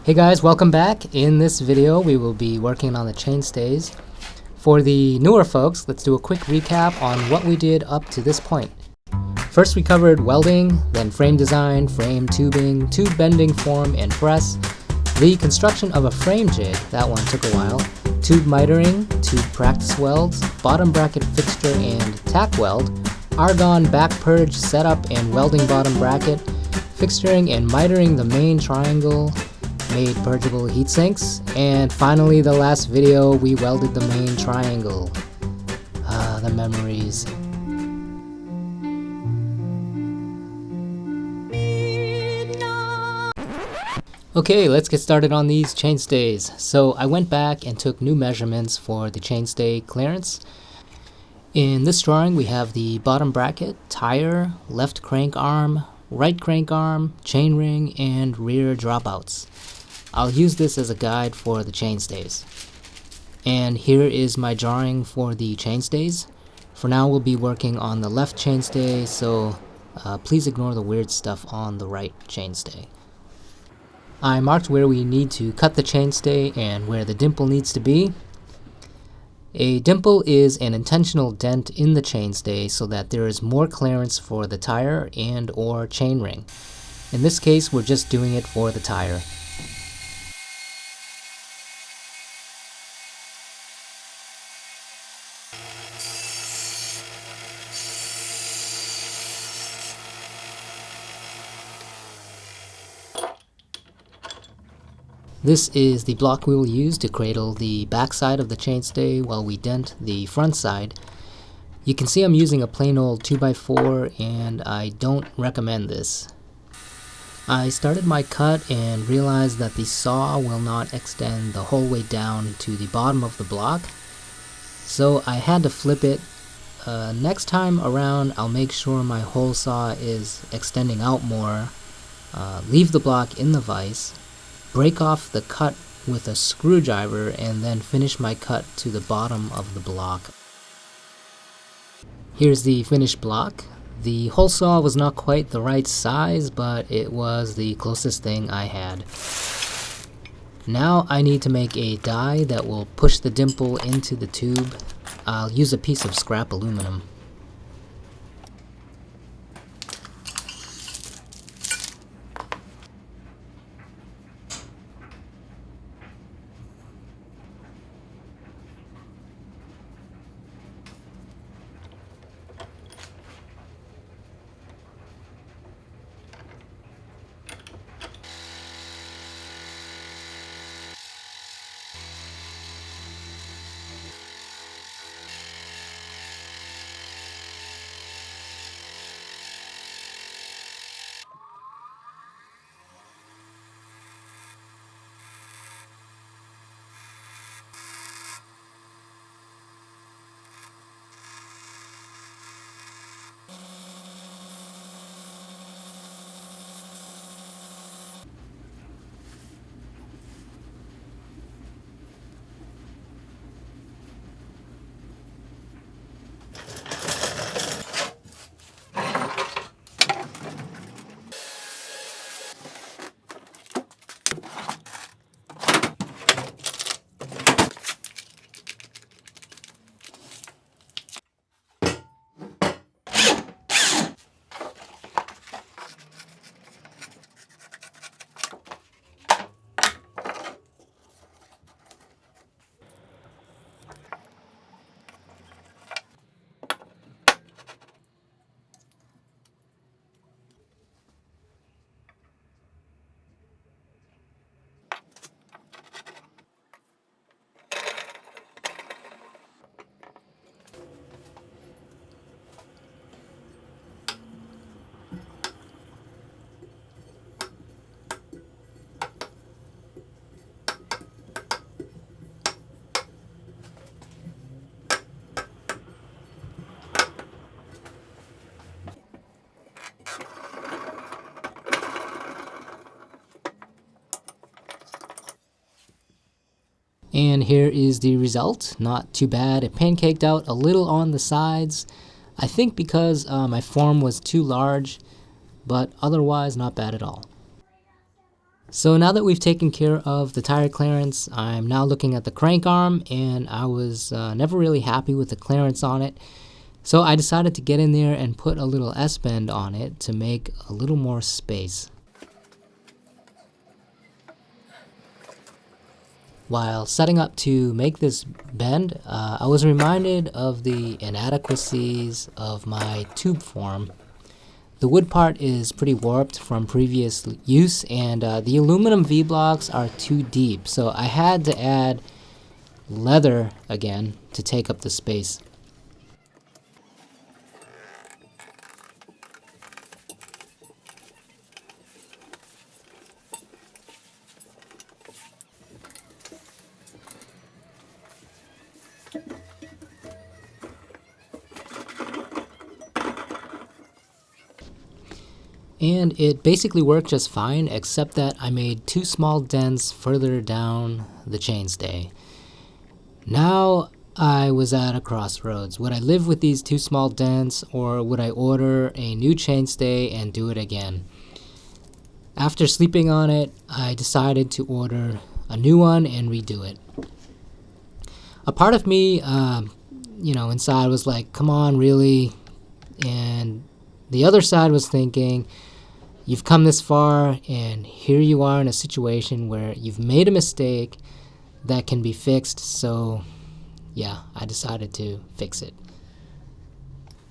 Hey guys, welcome back. In this video we will be working on the chainstays. For the newer folks, let's do a quick recap on what we did up to this point. First we covered welding, then frame design, frame tubing, tube bending, form, and press. The construction of a frame jig, that one took a while. Tube mitering, tube practice welds, bottom bracket fixture and tack weld, argon back purge setup and welding bottom bracket, fixturing and mitering the main triangle, made purgeable heat sinks, and finally the last video we welded the main triangle. The memories. Okay, let's get started on these chainstays. So I went back and took new measurements for the chainstay clearance. In this drawing we have the bottom bracket, tire, left crank arm, right crank arm, chain ring, and rear dropouts. I'll use this as a guide for the chainstays. And here is my drawing for the chainstays. For now we'll be working on the left chainstay, so please ignore the weird stuff on the right chainstay. I marked where we need to cut the chainstay and where the dimple needs to be. A dimple is an intentional dent in the chainstay so that there is more clearance for the tire and or chain ring. In this case we're just doing it for the tire. This is the block we will use to cradle the back side of the chainstay while we dent the front side. You can see I'm using a plain old 2x4 and I don't recommend this. I started my cut and realized that the saw will not extend the whole way down to the bottom of the block, so I had to flip it. Next time around I'll make sure my hole saw is extending out more, leave the block in the vise, break off the cut with a screwdriver, and then finish my cut to the bottom of the block. Here's the finished block. The hole saw was not quite the right size, but it was the closest thing I had. Now I need to make a die that will push the dimple into the tube. I'll use a piece of scrap aluminum. And here is the result. Not too bad. It pancaked out a little on the sides, I think because my form was too large, but otherwise not bad at all. So now that we've taken care of the tire clearance, I'm now looking at the crank arm, and I was never really happy with the clearance on it. So I decided to get in there and put a little S-bend on it to make a little more space. While setting up to make this bend, I was reminded of the inadequacies of my tube form. The wood part is pretty warped from previous use, and the aluminum V-blocks are too deep, so I had to add leather again to take up the space. And it basically worked just fine, except that I made 2 small dents further down the chainstay. Now I was at a crossroads. Would I live with these 2 small dents, or would I order a new chainstay and do it again? After sleeping on it, I decided to order a new one and redo it. A part of me, inside was like, come on, really? And the other side was thinking, you've come this far, and here you are in a situation where you've made a mistake that can be fixed, so yeah, I decided to fix it.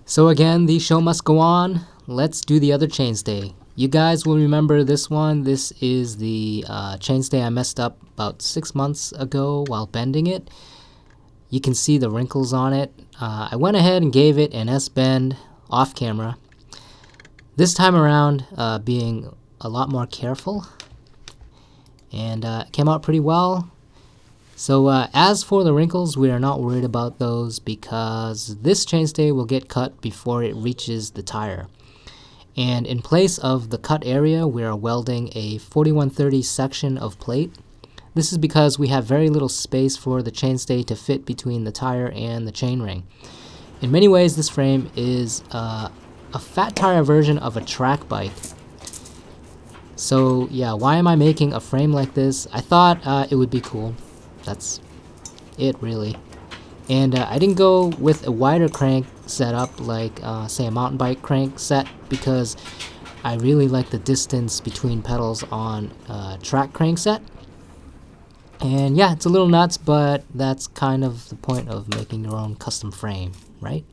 So again, the show must go on. Let's do the other chainstay. You guys will remember this one. This is the chainstay I messed up about 6 months ago while bending it. You can see the wrinkles on it. I went ahead and gave it an S-bend off camera. This time around, being a lot more careful, and it came out pretty well. So as for the wrinkles, we are not worried about those because this chainstay will get cut before it reaches the tire. And in place of the cut area, we are welding a 4130 section of plate. This is because we have very little space for the chainstay to fit between the tire and the chainring. In many ways, this frame is a fat tire version of a track bike. So yeah, why am I making a frame like this? I thought it would be cool. That's it, really. And I didn't go with a wider crank setup like say a mountain bike crank set, because I really like the distance between pedals on a track crank set. And yeah, it's a little nuts, but that's kind of the point of making your own custom frame, right?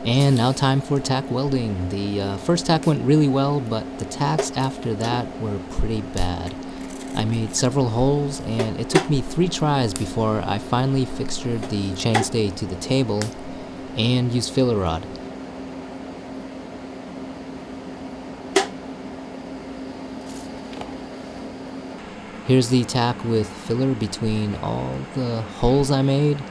And now time for tack welding. The first tack went really well, but the tacks after that were pretty bad. I made several holes, and it took me 3 tries before I finally fixtured the chainstay to the table and used filler rod. Here's the tack with filler between all the holes I made.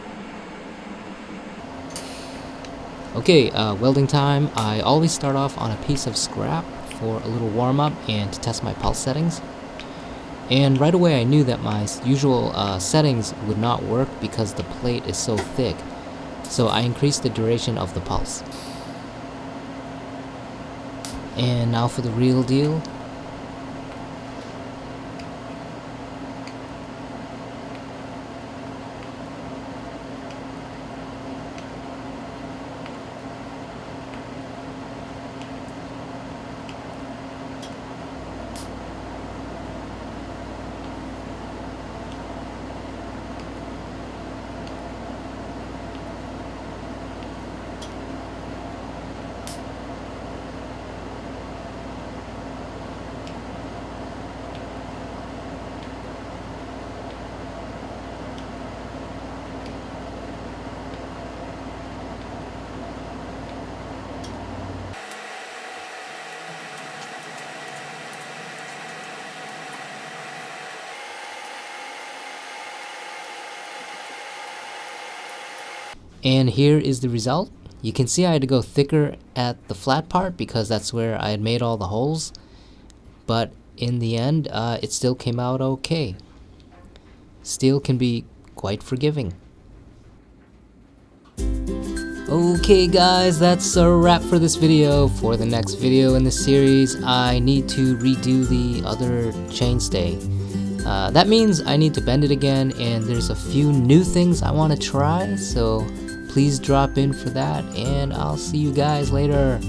Okay, welding time. I always start off on a piece of scrap for a little warm-up and to test my pulse settings. And right away I knew that my usual settings would not work because the plate is so thick. So I increased the duration of the pulse. And now for the real deal. And here is the result. You can see I had to go thicker at the flat part because that's where I had made all the holes. But in the end, it still came out okay. Steel can be quite forgiving. Okay guys, that's a wrap for this video. For the next video in the series, I need to redo the other chainstay. That means I need to bend it again, and there's a few new things I want to try, so please drop in for that, and I'll see you guys later.